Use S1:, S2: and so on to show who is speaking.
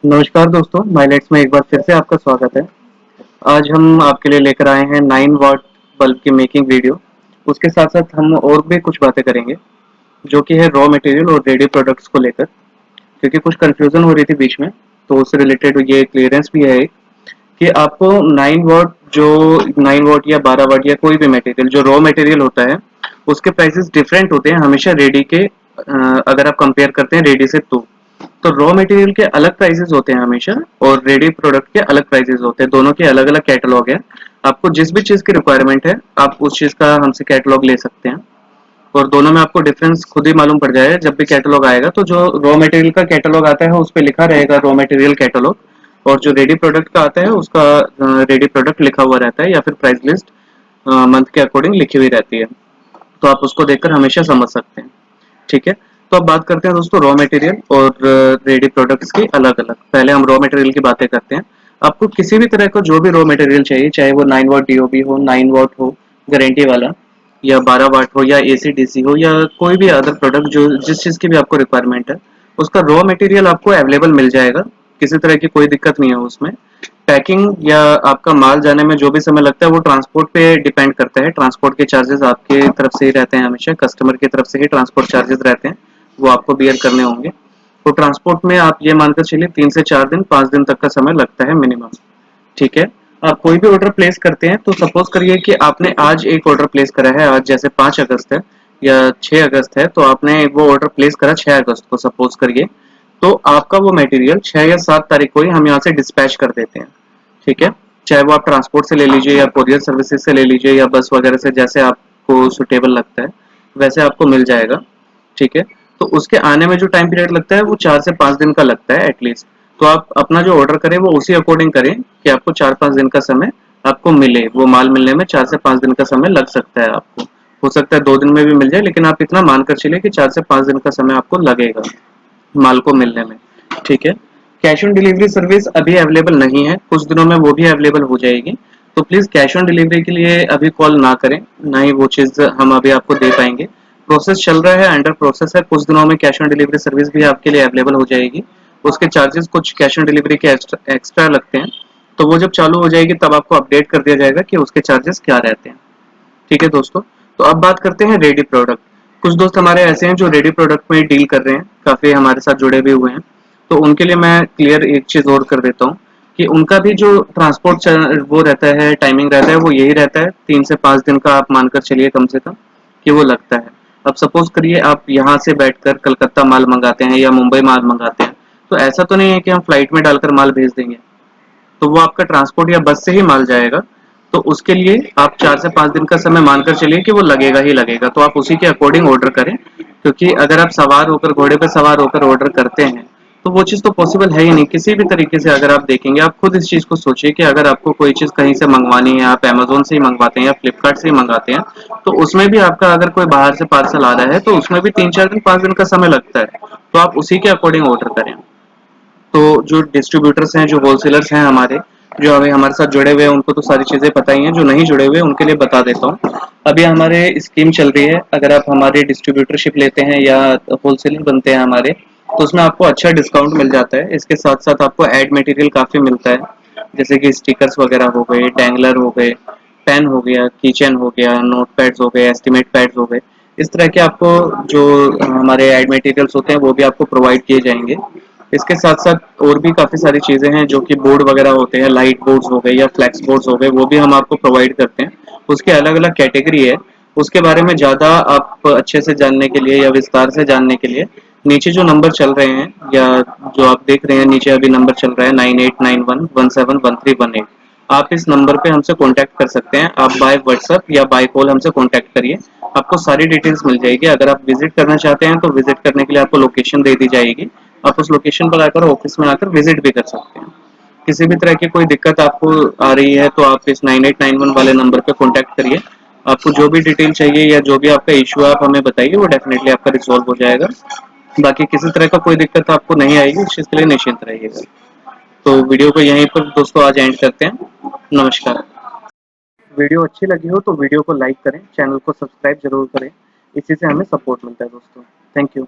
S1: नमस्कार दोस्तों, माइलेट्स में एक बार फिर से आपका स्वागत है। आज हम आपके लिए लेकर आए हैं 9 वाट बल्ब की मेकिंग वीडियो। उसके साथ-साथ हम और भी कुछ बातें करेंगे, जो कि है रॉ मटेरियल और रेडी प्रोडक्ट्स को लेकर, क्योंकि कुछ कन्फ्यूज़न हो रही थी बीच में, तो उससे रिलेटेड ये क्लियरेंस भी है एक कि आपको 9 वाट जो 9 वाट या 12 वाट या कोई भी मटेरियल जो रॉ मटेरियल होता है, उसके प्राइसेस डिफरेंट होते हैं हमेशा रेडी के अगर आप कंपेयर करते हैं रेडी से तो रॉ मटेरियल के अलग प्राइसेस होते हैं हमेशा और रेडी प्रोडक्ट के अलग प्राइसेस होते हैं। दोनों के अलग अलग कैटलॉग है। आपको जिस भी चीज़ की रिक्वायरमेंट है आप उस चीज़ का हमसे कैटलॉग ले सकते हैं और दोनों में आपको डिफरेंस खुद ही मालूम पड़ जाएगा। जब भी कैटलॉग आएगा तो जो रॉ मटेरियल का कैटलॉग आता है उस पर लिखा रहेगा रॉ मटेरियल कैटलॉग, और जो रेडी प्रोडक्ट का आता है उसका रेडी प्रोडक्ट लिखा हुआ रहता है या फिर प्राइस लिस्ट मंथ के अकॉर्डिंग लिखी हुई रहती है। तो आप उसको देखकर हमेशा समझ सकते हैं। ठीक है, तो अब बात करते हैं दोस्तों रॉ मटेरियल और रेडी प्रोडक्ट्स की अलग अलग। पहले हम रॉ मटेरियल की बातें करते हैं। आपको किसी भी तरह का जो भी रॉ मटेरियल चाहिए, चाहे वो 9 वाट डीओबी हो, 9 वाट हो गारंटी वाला, या 12 वाट हो, या एसी डीसी हो, या कोई भी अदर प्रोडक्ट जो जिस चीज़ की भी आपको रिक्वायरमेंट है, उसका रॉ मटेरियल आपको अवेलेबल मिल जाएगा। किसी तरह की कोई दिक्कत नहीं है उसमें। पैकिंग या आपका माल जाने में जो भी समय लगता है वो ट्रांसपोर्ट पे डिपेंड करता है। ट्रांसपोर्ट के चार्जेस आपके तरफ से ही रहते हैं, हमेशा कस्टमर की तरफ से ही ट्रांसपोर्ट चार्जेस रहते हैं, वो आपको बियर करने होंगे। तो ट्रांसपोर्ट में आप ये मानकर चलिए 3 से 4 दिन 5 दिन तक का समय लगता है मिनिमम। ठीक है, आप कोई भी ऑर्डर प्लेस करते हैं तो सपोज करिए कि आपने आज एक ऑर्डर प्लेस करा है, आज जैसे 5 अगस्त है या 6 अगस्त है, तो आपने वो ऑर्डर प्लेस करा 6 अगस्त को सपोज करिए, तो आपका वो मटेरियल 6 या 7 तारीख को ही हम यहाँ से डिस्पैच कर देते हैं। ठीक है, चाहे वो आप ट्रांसपोर्ट से ले लीजिए या कोरियर सर्विसेज से ले लीजिए या बस वगैरह से, जैसे आपको सुटेबल लगता है वैसे आपको मिल जाएगा। ठीक है, तो उसके आने में जो टाइम पीरियड लगता है वो 4 से 5 दिन का लगता है एटलीस्ट। तो आप अपना जो ऑर्डर करें वो उसी अकॉर्डिंग करें कि आपको 4-5 दिन का समय आपको मिले। वो माल मिलने में 4 से 5 दिन का समय लग सकता है आपको। हो सकता है 2 दिन में भी मिल जाए, लेकिन आप इतना मानकर चलिए कि 4 से 5 दिन का समय आपको लगेगा माल को मिलने में। ठीक है, कैश ऑन डिलीवरी सर्विस अभी अवेलेबल नहीं है, कुछ दिनों में वो भी अवेलेबल हो जाएगी। तो प्लीज़ कैश ऑन डिलीवरी के लिए अभी कॉल ना करें, ना ही वो चीज़ हम अभी आपको दे पाएंगे। प्रोसेस चल रहा है, अंडर प्रोसेस है। कुछ दिनों में कैश ऑन डिलीवरी सर्विस भी आपके लिए अवेलेबल हो जाएगी। उसके चार्जेस कुछ कैश ऑन डिलीवरी के एक्स्ट्रा लगते हैं, तो वो जब चालू हो जाएगी तब आपको अपडेट कर दिया जाएगा कि उसके चार्जेस क्या रहते हैं। ठीक है दोस्तों, तो अब बात करते हैं रेडी प्रोडक्ट। कुछ दोस्त हमारे ऐसे हैं जो रेडी प्रोडक्ट में डील कर रहे हैं, काफ़ी हमारे साथ जुड़े भी हुए हैं। तो उनके लिए मैं क्लियर एक चीज़ और कर देता हूँ कि उनका भी जो ट्रांसपोर्ट वो रहता है, टाइमिंग रहता है, वो यही रहता है 3 से 5 दिन का। आप मानकर चलिए कम से कम कि वो लगता है। अब सपोज करिए आप यहाँ से बैठकर कलकत्ता माल मंगाते हैं या मुंबई माल मंगाते हैं, तो ऐसा तो नहीं है कि हम फ्लाइट में डालकर माल भेज देंगे। तो वो आपका ट्रांसपोर्ट या बस से ही माल जाएगा। तो उसके लिए आप 4 से 5 दिन का समय मानकर चलिए कि वो लगेगा ही लगेगा। तो आप उसी के अकॉर्डिंग ऑर्डर करें, क्योंकि अगर आप सवार होकर, घोड़े पे सवार होकर ऑर्डर करते हैं तो वो चीज़ तो पॉसिबल है ही नहीं किसी भी तरीके से। अगर आप देखेंगे, आप खुद इस चीज़ को सोचिए कि अगर आपको कोई चीज़ कहीं से मंगवानी है, आप अमेजोन से ही मंगवाते हैं या फ्लिपकार्ट से ही मंगाते हैं, तो उसमें भी आपका अगर कोई बाहर से पार्सल आ रहा है तो उसमें भी 3-4 दिन 5 दिन का समय लगता है। तो आप उसी के अकॉर्डिंग ऑर्डर करें। तो जो डिस्ट्रीब्यूटर्स हैं, जो होलसेलर्स हैं हमारे, जो अभी हमारे साथ जुड़े हुए हैं, उनको तो सारी चीज़ें पता ही हैं। जो नहीं जुड़े हुए उनके लिए बता देता हूँ। अभी हमारे स्कीम चल रही है, अगर आप हमारे डिस्ट्रीब्यूटरशिप लेते हैं या होलसेलर बनते हैं हमारे, तो उसमें आपको अच्छा डिस्काउंट मिल जाता है। इसके साथ साथ आपको एड मटेरियल काफ़ी मिलता है, जैसे कि स्टिकर्स वगैरह हो गए, डैंगलर हो गए, पेन हो गया, कीचेन हो गया, नोट पैड्स हो गए, एस्टिमेट पैड्स हो गए। इस तरह के आपको जो हमारे एड मटेरियल्स होते हैं वो भी आपको प्रोवाइड किए जाएंगे। इसके साथ साथ और भी काफ़ी सारी चीज़ें हैं, जो कि बोर्ड वगैरह होते हैं, लाइट बोर्ड्स हो गए या फ्लैक्स बोर्ड्स हो गए, वो भी हम आपको प्रोवाइड करते हैं। उसके अलग अलग कैटेगरी है। उसके बारे में ज़्यादा आप अच्छे से जानने के लिए या विस्तार से जानने के लिए नीचे जो नंबर चल रहे हैं या जो आप देख रहे हैं नीचे अभी नंबर चल रहा है 9891171318, आप इस नंबर पे हमसे कांटेक्ट कर सकते हैं। आप बाय व्हाट्सएप या बाय कॉल हमसे कांटेक्ट करिए, आपको सारी डिटेल्स मिल जाएगी। अगर आप विजिट करना चाहते हैं तो विजिट करने के लिए आपको लोकेशन दे दी जाएगी। आप उस लोकेशन पर आकर ऑफिस में आकर विजिट भी कर सकते हैं। किसी भी तरह की कोई दिक्कत आपको आ रही है तो आप इस 9891 वाले नंबर पे कांटेक्ट करिए। आपको जो भी डिटेल चाहिए या जो भी आपका इशू है आप हमें बताइए, वो डेफिनेटली आपका रिजॉल्व हो जाएगा। बाकी किसी तरह का कोई दिक्कत आपको नहीं आएगी, इस चीज़ के लिए निश्चिंत रहिएगा। तो वीडियो को यहीं पर दोस्तों आज एंड करते हैं। नमस्कार। वीडियो अच्छी लगी हो तो वीडियो को लाइक करें, चैनल को सब्सक्राइब जरूर करें। इसी से हमें सपोर्ट मिलता है दोस्तों। Thank you.